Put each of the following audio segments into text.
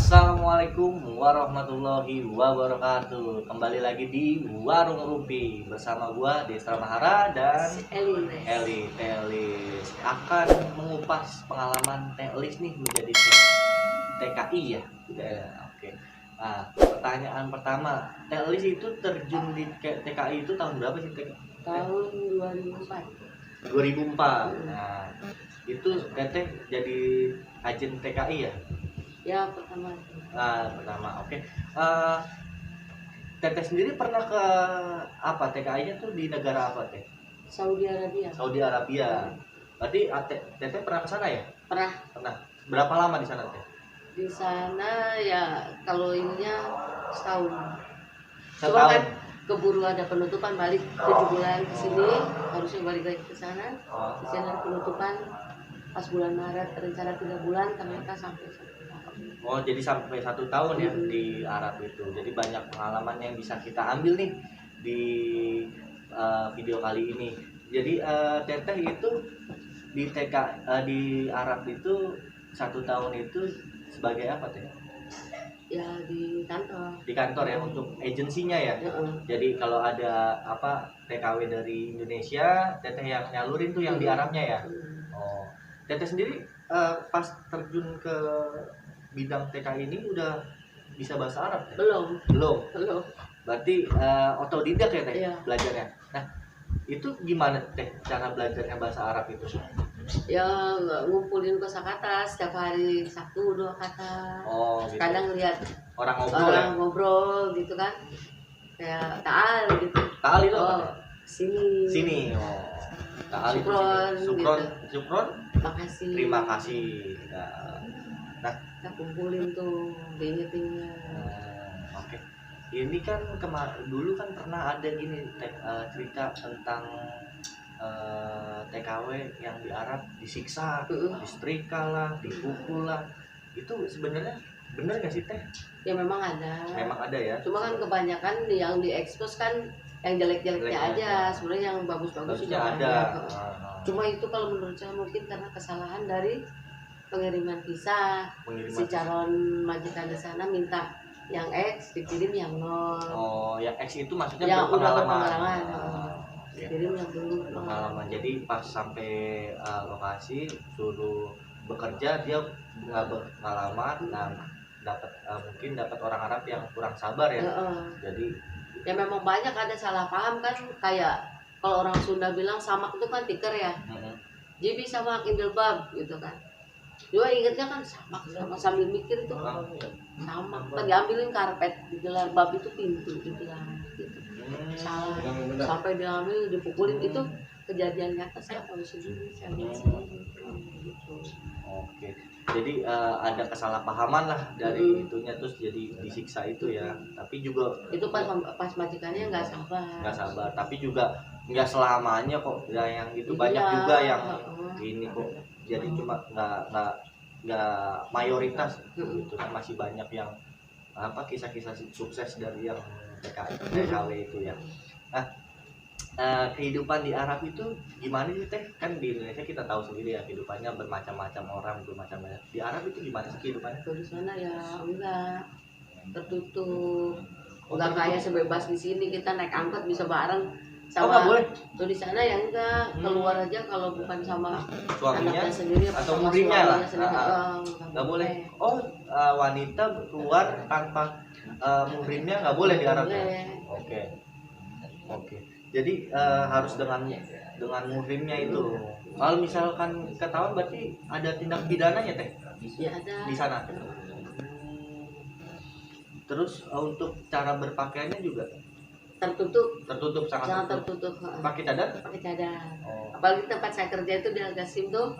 Assalamualaikum warahmatullahi wabarakatuh. Kembali lagi di Warung Rumpi bersama gua Desra Mahara dan Eli Telis akan mengupas pengalaman Telis nih menjadi TKI ya. Oke. Nah, pertanyaan pertama, Telis itu terjun di TKI itu tahun berapa sih TKI? Tahun 2004. 2004. Nah, itu Teteh jadi agen TKI ya? Ya, pertama. Pertama, oke. Teteh sendiri pernah ke apa TKI-nya tuh di negara apa Teh? Saudi Arabia. Saudi Arabia. Berarti Teteh pernah ke sana ya? Pernah. Pernah. Berapa lama di sana Teh? Di sana ya kalau ininya setahun. Cuma Setahun. kan keburu ada penutupan, balik 7 bulan ke sini, harusnya balik lagi ke sana. Di sini ada penutupan pas bulan Maret, rencana 3 bulan, ternyata sampai 1 tahun. Oh, jadi sampai 1 tahun ya di Arab itu. Jadi banyak pengalaman yang bisa kita ambil nih di video kali ini. Jadi Teteh itu di Arab itu 1 tahun itu sebagai apa Teh? Ya di kantor. Di kantor ya, untuk agensinya ya. Jadi kalau ada apa TKW dari Indonesia, Teteh yang nyalurin tuh yang di Arabnya ya. Oh, Teteh sendiri pas terjun ke bidang TKI ini udah bisa bahasa Arab Teh? Belum. Berarti otodidak ya Teh belajarnya. Nah, itu gimana Teh cara belajarnya bahasa Arab itu? Ya ngumpulin kosakata setiap hari, Sabtu 2 kata. Oh, gitu. Kadang lihat orang ngobrol gitu kan, kayak taal gitu. Taal itu apa Teh? Sini. Oh, taal itu Sukron, Sukron. makasih. Terima kasih. Nah, kita kumpulin tuh diingetinnya. Oke. Ini kan dulu kan pernah ada gini cerita tentang TKW yang di Arab disiksa, disetrika lah, dipukul lah. Itu sebenarnya bener nggak sih Teh? Ya memang ada. Memang ada ya. Cuma kan kebanyakan yang diekspos kan yang jelek-jeleknya aja. Sebenarnya yang bagus-bagus juga ada. Cuma itu kalau menurut saya mungkin karena kesalahan dari pengiriman visa. Si calon majikan di sana minta yang X dikirim yang 0. Oh, yang X itu maksudnya yang berpengalaman. Kirim yang belum pengalaman. Jadi pas sampai lokasi suruh bekerja dia nggak berpengalaman dan mungkin dapat orang Arab yang kurang sabar ya. Jadi ya memang banyak ada salah paham kan, kayak kalau orang Sunda bilang samak itu kan tiker ya. Jadi samak indelbab gitu kan. Juga ingetnya kan samak sambil mikir itu samak kan diambilin karpet, digelar bab itu pintu digelar gitu. Salah sampai diambil dipukulin, itu kejadian nyata saya tahu sendiri, saya lihat sendiri gitu. Oke, jadi ada kesalahpahaman lah dari itunya terus jadi disiksa itu ya. Tapi juga itu pas majikannya nggak sabar, tapi juga nggak selamanya kok ya, yang itu banyak juga yang ini kok. Jadi cuma nggak mayoritas gitu kan, masih banyak yang apa kisah-kisah sukses dari yang TKW itu ya. Nah, kehidupan di Arab itu gimana sih Teh? Kan di Indonesia kita tahu sendiri ya kehidupannya bermacam-macam orang, bermacam-macam. Di Arab itu gimana sih kehidupannya? Di sana ya enggak tertutup, enggak kayak sebebas di sini kita naik angkot bisa bareng sama. Nggak boleh? Tuh di sana ya enggak, keluar aja kalau bukan sama suaminya anaknya sendiri atau muridnya lah. Nggak boleh. Oh, wanita keluar tanpa muridnya nggak boleh di Arab ya? Oke. Jadi harus dengan muhrimnya itu. Kalau misalkan ketahuan berarti ada tindak pidananya Teh? Ya ada. Di sana. Terus untuk cara berpakaiannya juga tertutup sangat tertutup. Pakai cadar? Pakai cadar. Apalagi tempat saya kerja itu di Al-Qasim tuh.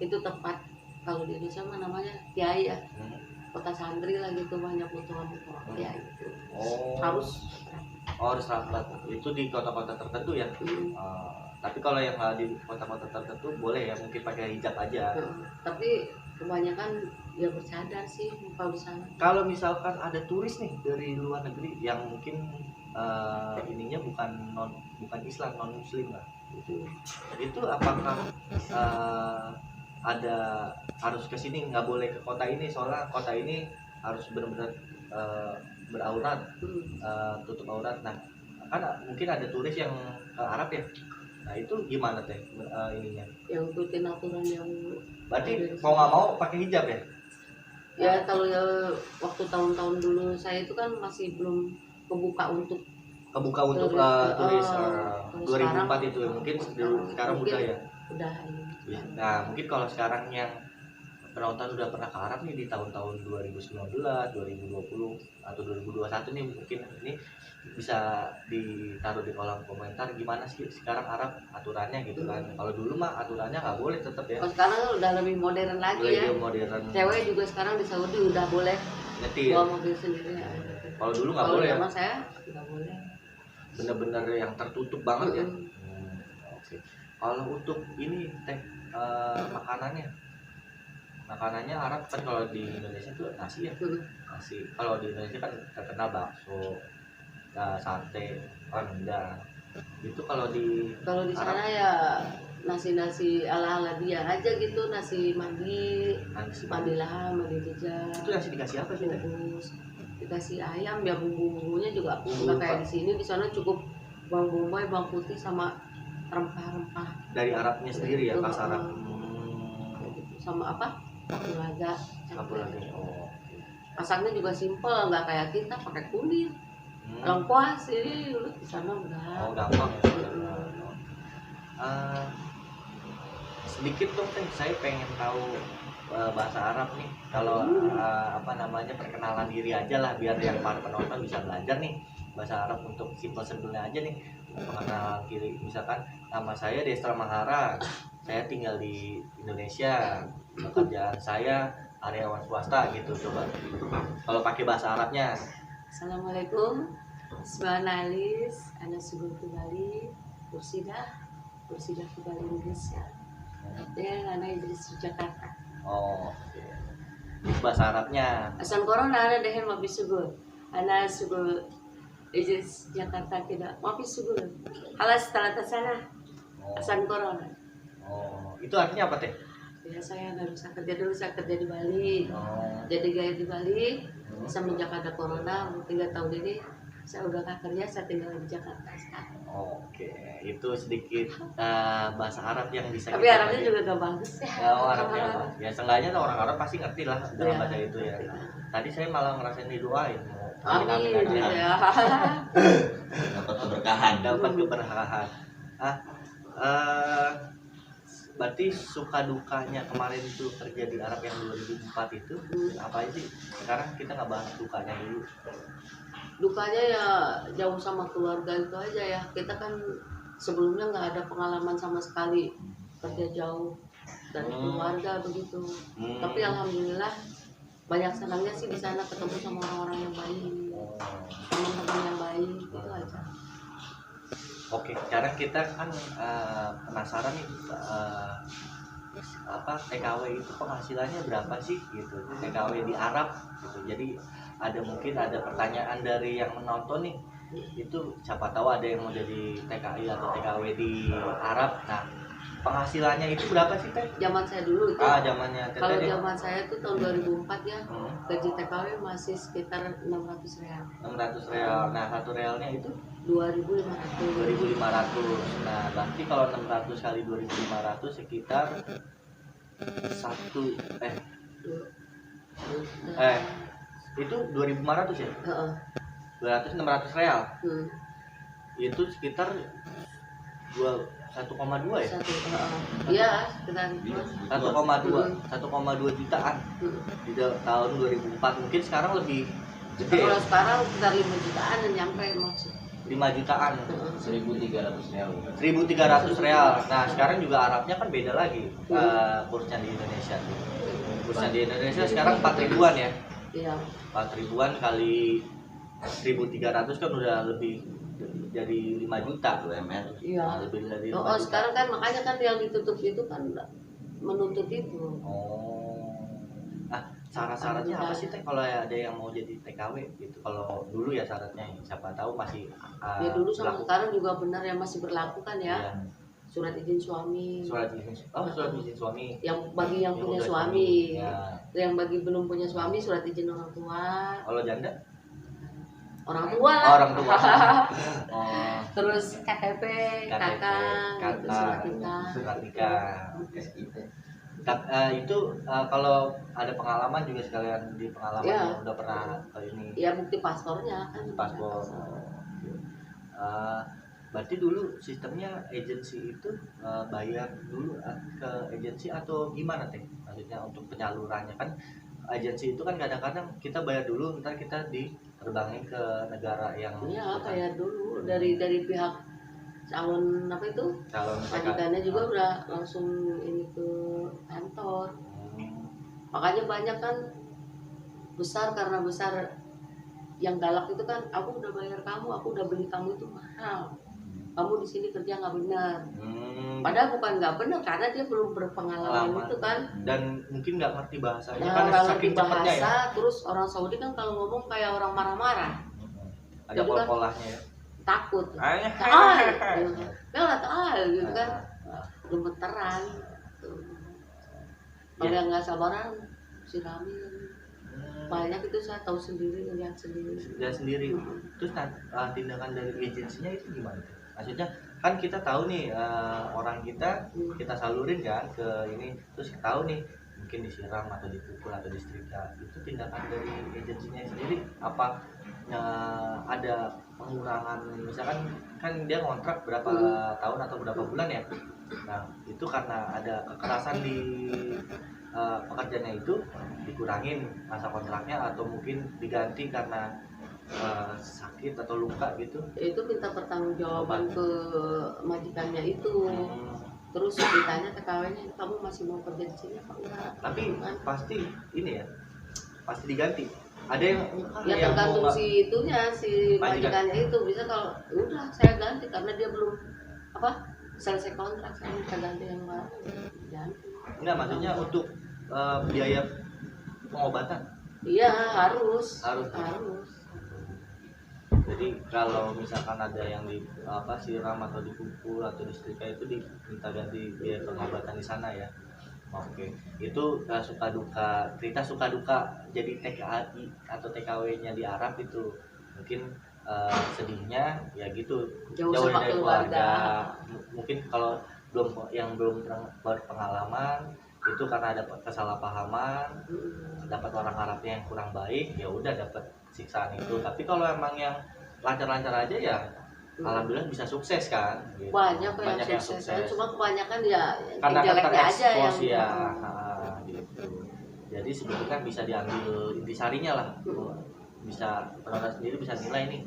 Itu tempat kalau di Indonesia mah namanya kiai ya. Kota santri lah gitu, banyak mutual-mutual kiai itu. Harus rapat. Itu di kota-kota tertentu ya. Tapi kalau yang di kota-kota tertentu boleh ya, mungkin pakai hijab aja. Tapi kebanyakan ya bercadar sih kalau di sana. Kalau misalkan ada turis nih dari luar negeri yang mungkin ininya bukan Islam, non Muslim lah. Itu apakah ada harus ke sini, nggak boleh ke kota ini soalnya kota ini harus benar-benar beraurat, tutup aurat. Nah kan mungkin ada turis yang ke Arab ya, nah itu gimana teh ininya? Yang ikutin aturan yang Berarti mau nggak mau pakai hijab ya? Ya kalau ya waktu tahun-tahun dulu saya itu kan masih belum kebuka untuk turis, kalau 2004 itu ya, mungkin sekarang mungkin udah ya. Udah. Nah mungkin kalau sekarang yang penonton udah pernah ke Arab nih di tahun-tahun 2019, 2020 atau 2021 nih, mungkin ini bisa ditaruh di kolom komentar gimana sih sekarang Arab aturannya gitu kan. Kalau dulu mah aturannya nggak boleh tetap ya. Kalau sekarang udah lebih modern lagi ya. Modern. Cewek juga sekarang di Saudi udah boleh nyetir, bawa mobil sendiri ya. Kalau dulu nggak boleh. Kalau saya nggak boleh. Bener-bener yang tertutup banget ya. Oke. Kalau untuk ini teh makanannya Arab kan, kalau di Indonesia tuh nasi ya. Nasi. Kalau di Indonesia kan terkenal bakso, sate, rendang. Itu kalau di sana ya nasi ala dia aja gitu, nasi mandi lah, mandi jejak. Itu nasi dikasih apa sih? Dikasih ayam ya, bumbunya juga nggak kayak di sini. Di sana cukup bawang bombay, bawang putih sama rempah-rempah dari Arabnya sendiri ya, khas Arab. Sama apa? Kapulaga. Oh. Masaknya juga simpel, nggak kayak kita pakai kunyit. Lengkuas ini dulu di sana udah. Oh gampang ya. Sedikit dong teh, saya pengen tahu bahasa Arab nih. Kalau perkenalan diri aja lah, biar yang para penonton bisa belajar nih bahasa Arab untuk simpel-simpelnya aja nih. Pengenalan diri, misalkan nama saya Destra Mahara, saya tinggal di Indonesia, pekerjaan saya karyawan swasta gitu. Coba kalau pakai bahasa Arabnya. Assalamualaikum, Bismillahirrahmanirrahim. Ana subuh kembali, Kursidah kembali Indonesia. Dan Ana Idris Jakarta. Oh, bahasa Arabnya. Asan corona ada deh mafi subuh. Ana subuh Idris Jakarta tidak mafi subuh. Halas setelah sana. Asan corona. Oh, itu artinya apa teh? Ya saya nggak bisa kerja dulu, saya kerja di Bali. Jadi gaya di Bali. Semenjak ada corona 3 tahun ini saya udah gak kerja, saya tinggal di Jakarta sekarang. Oke, itu sedikit bahasa Arab yang bisa. Tapi Arabnya juga gak bagus ya. Arabnya ya seenggaknya orang Arab pasti ngerti lah dalam bahasa itu ya. Tadi saya malah ngerasain didoain. Amin ya. Dapat keberkahan. Berarti suka dukanya kemarin itu kerja di Arab yang 2004 itu apa aja sih? Sekarang kita nggak bahas dukanya dulu. Dukanya ya jauh sama keluarga itu aja ya. Kita kan sebelumnya nggak ada pengalaman sama sekali kerja jauh dari keluarga begitu. Tapi alhamdulillah banyak senangnya sih di sana, ketemu sama orang-orang yang baik, teman-teman yang baik, itu aja. Oke, sekarang kita kan penasaran nih TKW itu penghasilannya berapa sih gitu, TKW di Arab gitu. Jadi mungkin ada pertanyaan dari yang menonton nih, itu siapa tahu ada yang mau jadi TKI atau TKW di Arab. Nah penghasilannya itu berapa sih teh? Zaman saya dulu itu. Zamannya teh. Kalau zaman saya itu tahun 2004 ya, gaji TKW masih sekitar 600 real. 600 real. Nah, satu realnya itu 2.500. Nah, berarti kalau 600 kali 2.500 sekitar itu 2.500 ya? 600 real. Itu sekitar 1,2 ya? Iya, sekitar 1,2 jutaan di tahun 2004. Mungkin sekarang lebih gede. Kalau sekarang sekitar 5 jutaan dan nyampe maksud. 5 jutaan. 1.300 real. 1.300 real. Nah, sekarang juga Arabnya kan beda lagi kursnya di Indonesia. Kursnya di Indonesia sekarang 4 ribuan ya? Iya. 4 ribuan kali 1.300 kan udah lebih jadi 5 juta UMR. Iya. Lebih dari 5 juta. Juta. Sekarang kan makanya kan yang ditutup itu kan menuntut itu. Syarat-syaratnya apa sih teh kalau ada yang mau jadi TKW gitu? Kalau dulu ya syaratnya, siapa tahu masih ya dulu sama sekarang juga benar ya masih berlaku kan ya. surat izin suami. Surat izin suami. Yang bagi yang punya udah suami. Ya. Yang bagi belum punya suami surat izin orang tua. Kalau janda? Orang tua lah. Orang tua. Oh. Terus KTP, kakak, gitu, surat nikah. Itu kalau ada pengalaman juga sekalian di pengalaman ya. udah pernah ini. Ya bukti paspornya kan. Paspor. Berarti dulu sistemnya agensi itu bayar dulu ke agensi atau gimana teh? Maksudnya untuk penyalurannya kan agensi itu kan kadang-kadang kita bayar dulu, ntar kita diterbangin ke negara yang. Iya bayar dulu dari pihak calon apa itu? Calon majikannya juga udah langsung ini ke kantor. Makanya banyak kan besar karena besar yang galak itu kan aku udah bayar kamu, aku udah beli kamu itu mahal. Kamu di sini kerja nggak benar. Padahal bukan nggak benar karena dia belum berpengalaman itu kan. Dan mungkin nggak ngerti bahasanya. Nah, kan orang saking bahasa, cepatnya ya. Terus orang Saudi kan kalau ngomong kayak orang marah-marah. Ada pol-polahnya ya. Takut. Gitu kan. Gemeteran. Kalau yang nggak sabaran siramin. Banyak itu saya tahu sendiri, lihat sendiri. Lihat sendiri. Terus tindakan dari agensinya itu gimana? Maksudnya kan kita tahu nih orang kita salurin kan ke ini, terus tahu nih mungkin disiram atau dipukul atau disetrika. Itu tindakan dari agensinya sendiri apa ada pengurangan, misalkan kan dia ngontrak berapa tahun atau berapa bulan ya. Nah itu karena ada kekerasan di pekerjaannya itu dikurangin masa kontraknya atau mungkin diganti karena sakit atau luka gitu. Itu minta pertanggungjawaban ke majikannya itu. Terus ditanya TKW-nya, kamu masih mau kerja di sini apa enggak? Tapi pasti ini ya, pasti diganti. Ada yang tergantung si itunya, si majikannya itu. Bisa kalau udah saya ganti karena dia belum selesai kontrak, saya minta ganti yang baru. Ganti. Enggak, maksudnya untuk biaya pengobatan. Iya, harus. Jadi kalau misalkan ada yang siram atau dipukul atau disetrika itu diminta ganti biaya pengobatan di sana ya. Oke. Itu suka duka jadi TKI atau TKW-nya di Arab itu. Mungkin sedihnya ya gitu, jauh dari keluarga. Mungkin kalau belum berpengalaman itu karena ada kesalahpahaman, dapat orang Arabnya yang kurang baik, ya udah dapat siksaan itu. Tapi kalau emang yang lancar-lancar aja ya alhamdulillah bisa sukses kan gitu. Banyak yang sukses. Cuma kebanyakan ya karena jeleknya aja yang gitu. Jadi sebetulnya bisa diambil intisarinya lah. Bisa penonton sendiri bisa nilai nih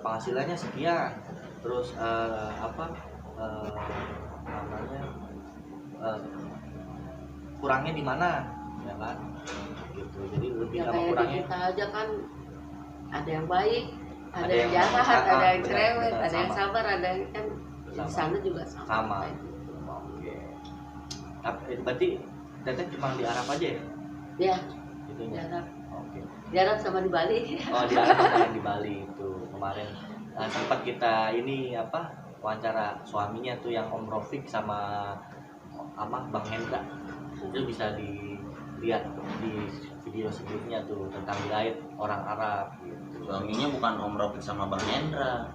penghasilannya sekian, terus kurangnya di mana ya kan gitu. Jadi lebih ya, kurangnya kita aja kan ada yang baik, ada yang jahat, ada yang cerewet, ada yang sabar, ada yang kan di sana juga sama. Oke. Berarti Teteh cuma di Arab aja ya? Iya. Gitu di Arab. Oke. Di Arab sama di Bali. Oh, di Arab sama di Bali itu kemarin sempat kita wawancara suaminya tuh yang Om Rofik sama Bang Hendra. Itu bisa dilihat di video sebelumnya tuh tentang guide orang Arab gitu. Suaminya bukan Om Rofik sama Bang Hendra.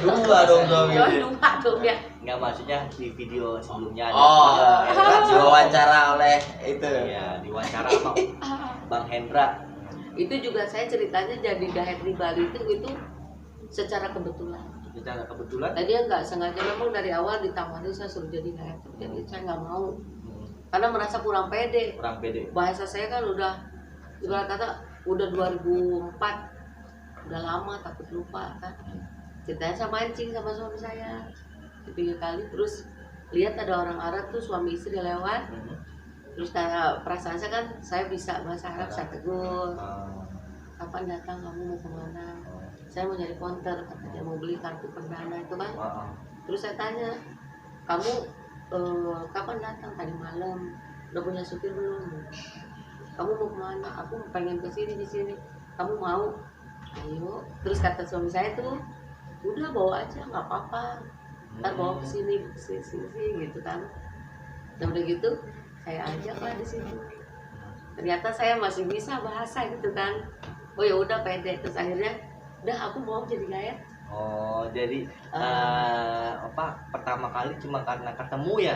Dua dong suaminya. Dua dong ya. Enggak, maksudnya di video sebelumnya diwawancara oleh itu. Iya, diwawancara sama Bang Hendra. Itu juga saya ceritanya jadi guide di Bali itu secara kebetulan. Tadi nggak sengaja, memang dari awal ditawarin saya suruh jadi guide, jadi saya nggak mau karena merasa kurang pede. Bahasa saya kan udah ibarat kata udah 2004, udah lama, takut lupa kan. Ceritanya saya mancing sama suami saya 3 kali, terus lihat ada orang Arab tuh suami istri lewat, terus karena perasaan saya kan saya bisa bahasa Arab, saya tegur, kapan datang, kamu mau kemana? Saya mau nyari konter, kata dia mau beli kartu perdana itu kan. Terus saya tanya, kamu kapan datang? Tadi malam. Udah punya supir belum? Kamu mau kemana? Aku pengen kesini di sini. Kamu mau? Ayo. Terus kata suami saya tuh, udah bawa aja, nggak apa-apa. ntar bawa ke sini gitu kan. Nah udah gitu saya ajak lah di situ, ternyata saya masih bisa bahasa gitu kan. Oh ya udah pede, terus akhirnya udah aku mau jadi guide. Oh, jadi pertama kali cuma karena ketemu ya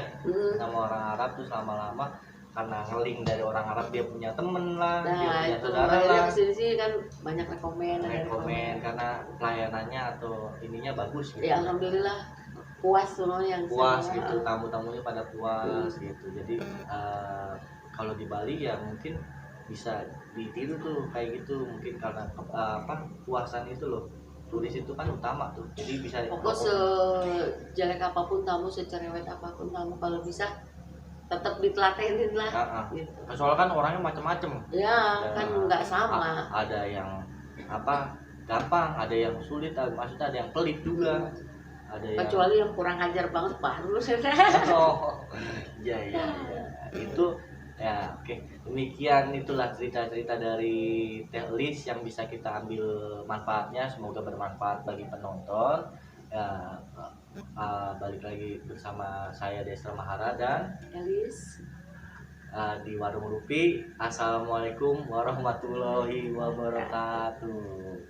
sama orang Arab, terus lama-lama karena ngeling dari orang Arab, dia punya temen lah, dia Nah punya itu saudara akhirnya lah, kesini kan banyak rekomen karena pelayanannya atau ininya bagus gitu. Ya alhamdulillah puas semuanya yang Puas sama. gitu, tamu-tamunya pada puas gitu. Jadi kalau di Bali ya mungkin bisa ditiru tuh kayak gitu, mungkin karena puasan itu loh. Turis itu kan utama tuh, jadi bisa pokok sejelek apapun tamu, secerewet apapun tamu, kalau bisa tetap ditelatenin lah. Gitu. Soalnya kan orangnya macam-macam ya kan nggak sama, ada yang gampang, ada yang sulit, maksudnya ada yang pelit juga, ada kecuali yang kurang ajar banget baru oh ya itu ya. Oke, demikian itulah cerita-cerita dari Teh Lis yang bisa kita ambil manfaatnya, semoga bermanfaat bagi penonton ya. Balik lagi bersama saya Desra Mahara dan Elis di Warung Rupi. Assalamualaikum warahmatullahi wabarakatuh.